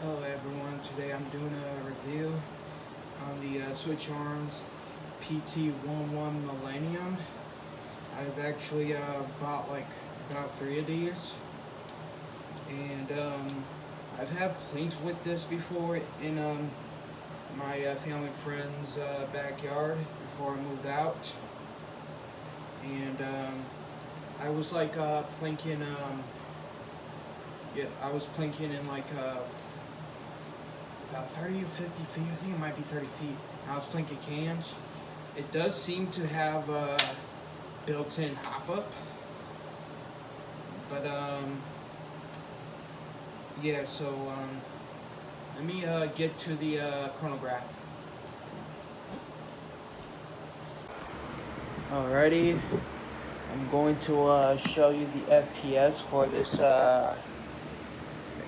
Hello everyone, today I'm doing a review on the Switch Arms PT111 Millenium. I've actually bought like about 3 of these, and I've had planes with this before in my family and friend's backyard before I moved out, and I was like planking, I was planking in like about 30 or 50 feet. I think it might be 30 feet. I was planking cans. It does seem to have a built-in hop-up. But, yeah, so, let me get to the chronograph. Alrighty. I'm going to show you the FPS for this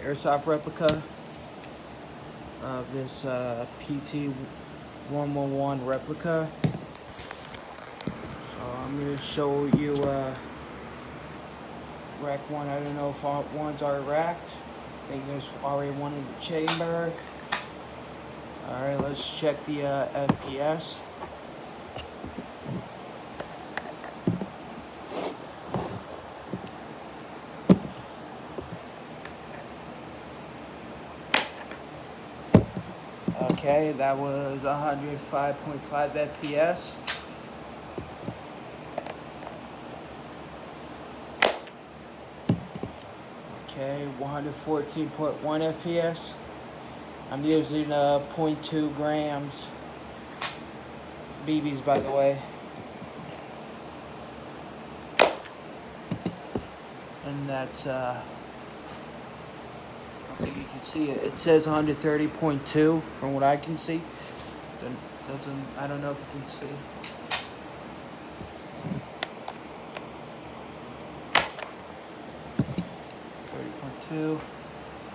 Airsoft replica of this PT111 replica. So I'm going to show you rack 1. I don't know if all ones are racked. I think there's already one in the chamber. Alright, let's check the FPS. Okay, that was 105.5 FPS. Okay, 114.1 FPS. I'm using 0.2 grams BBs, by the way. And that's I don't think you can see it. It says 130.2 from what I can see. I don't know if you can see.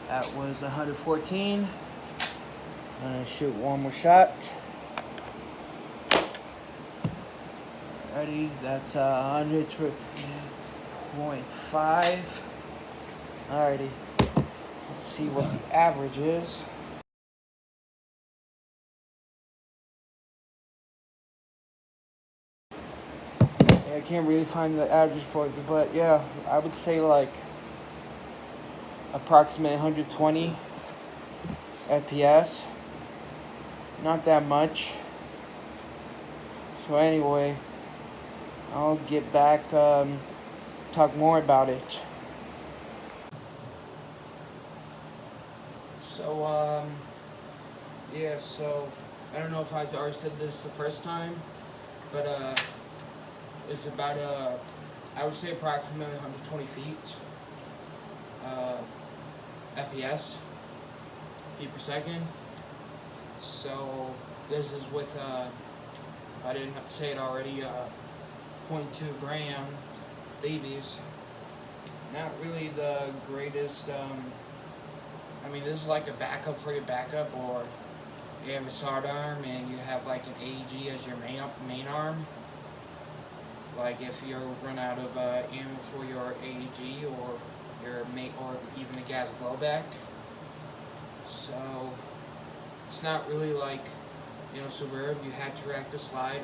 That was 114. I'm gonna shoot one more shot. Ready? That's 100.5. Alrighty. Let's see what the average is. Yeah, I can't really find the average for it, but yeah, I would say like approximately 120 FPS. Not that much. So anyway, I'll get back, talk more about it. So, yeah, so I don't know if I already said this the first time, but it's about I would say approximately 120 feet FPS, feet per second. So this is with if I didn't say it already, 0.2 gram babies. Not really the greatest. I mean, this is like a backup for your backup, or you have a SART arm and you have like an AG as your main arm. Like if you run out of ammo for your AG or your mate, or even a gas blowback. So it's not really like, you know, superb. You have to rack the slide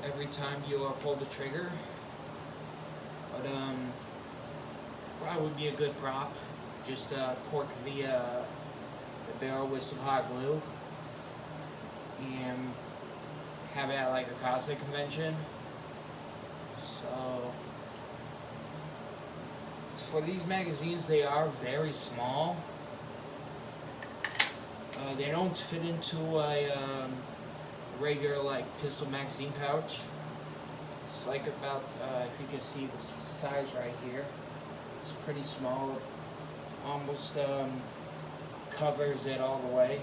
every time you pull the trigger. But probably would be a good prop. Just cork the barrel with some hot glue and have it at like a cosplay convention. So for these magazines, they are very small. They don't fit into a regular like pistol magazine pouch. It's like about, if you can see the size right here, it's pretty small. It almost covers it all the way.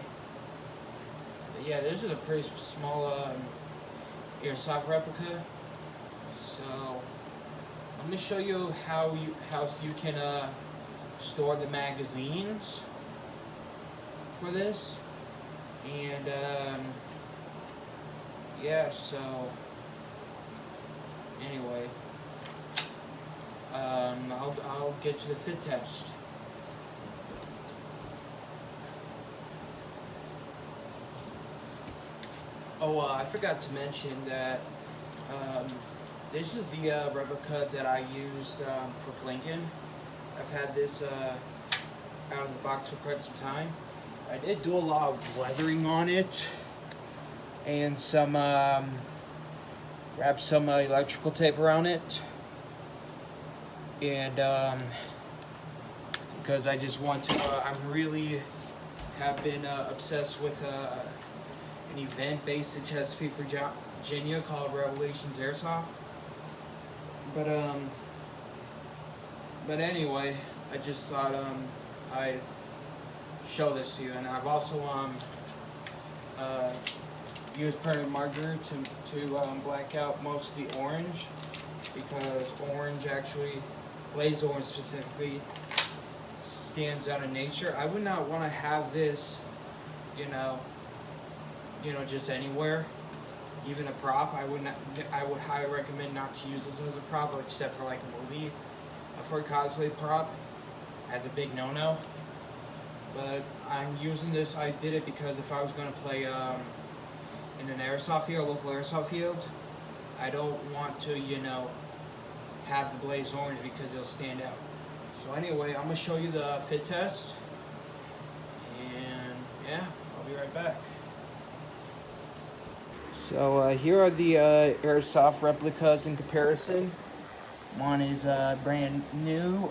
But yeah, this is a pretty small Airsoft replica. So I'm gonna show you how you can store the magazines for this, and yeah. So anyway, I'll get to the fit test. Oh, I forgot to mention that this is the replica that I used for Blinken. I've had this out of the box for quite some time. I did do a lot of weathering on it and some wrap some electrical tape around it, and because I just want to, I'm really have been obsessed with an event based in Chesapeake, Virginia called Revelations Airsoft. But anyway, I just thought I'd show this to you, and I've also used permanent marker to black out most of the orange, because orange actually, blaze orange specifically, stands out in nature. I would not want to have this, you know, just anywhere, even a prop. I would highly recommend not to use this as a prop, except for like a movie. For a cosplay prop, as a big no-no. But I'm using this. I did it because if I was going to play in an airsoft field, local airsoft field, I don't want to, have the blaze orange because it'll stand out. So anyway, I'm going to show you the fit test, and yeah, I'll be right back. So here are the airsoft replicas in comparison. One is brand new,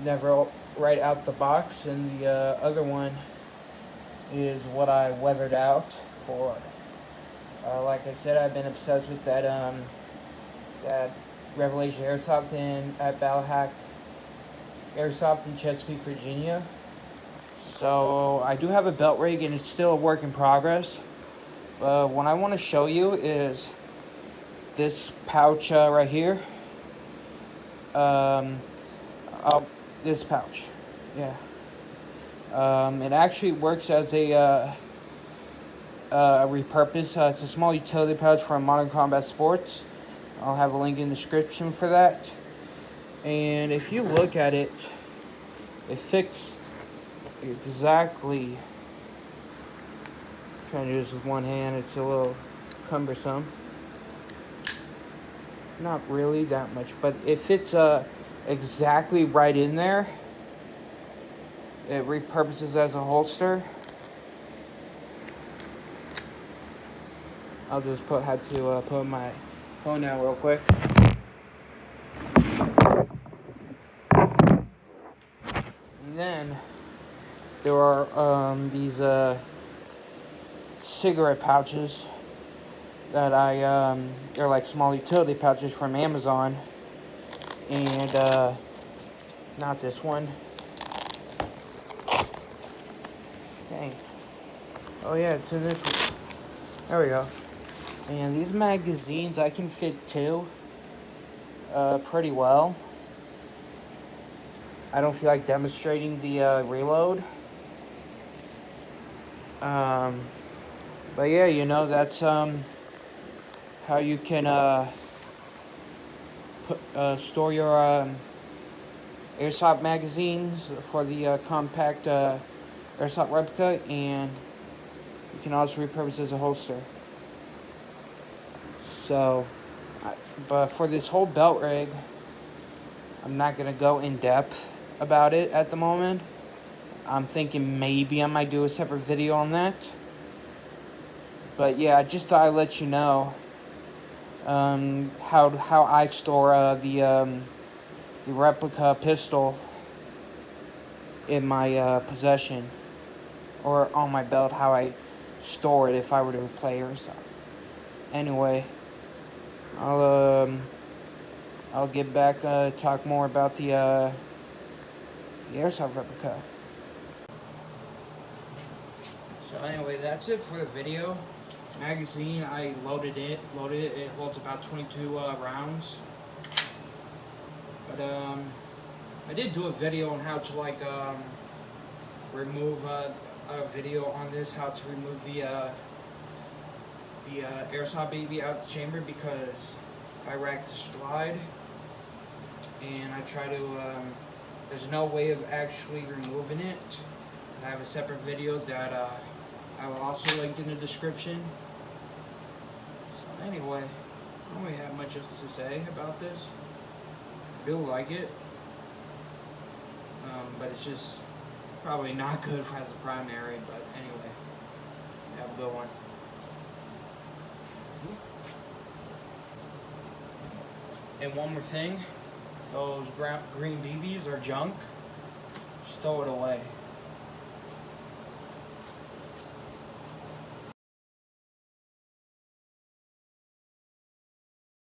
never right out the box, and the other one is what I weathered out for. Like I said, I've been obsessed with that that Revelation Airsoft at Ballahack Airsoft in Chesapeake, Virginia. So I do have a belt rig, and it's still a work in progress. What I want to show you is this pouch right here. This pouch, yeah. It actually works as a repurpose. It's a small utility pouch for Modern Combat Sports. I'll have a link in the description for that. And if you look at it, it fits exactly. I'm trying to do this with one hand. It's a little cumbersome. Not really that much, but it fits exactly right in there. It repurposes as a holster. I'll just had to put my phone down real quick. And then there are these cigarette pouches that they're like small utility pouches from Amazon, and not this one. Dang. Oh yeah, it's in this one. There we go. And these magazines I can fit too, pretty well. I don't feel like demonstrating the reload. But yeah, that's how you can store your airsoft magazines for the compact airsoft replica, and you can also repurpose as a holster. So, but for this whole belt rig, I'm not going to go in depth about it at the moment. I'm thinking maybe I might do a separate video on that. But yeah, I just thought I'd let you know how I store the replica pistol in my possession, or on my belt, how I store it if I were to play Airsoft. Anyway, I'll get back talk more about the Airsoft replica. So anyway, that's it for the video. Magazine, I loaded it. It holds about 22 rounds. But I did do a video on how to remove a video on this, how to remove the airsoft baby out of the chamber, because I racked the slide, and I try to there's no way of actually removing it. I have a separate video that I will also link in the description. So anyway, I don't really have much else to say about this. I do like it, but it's just probably not good as a primary. But anyway, have a good one. And one more thing, those green BBs are junk. Just throw it away.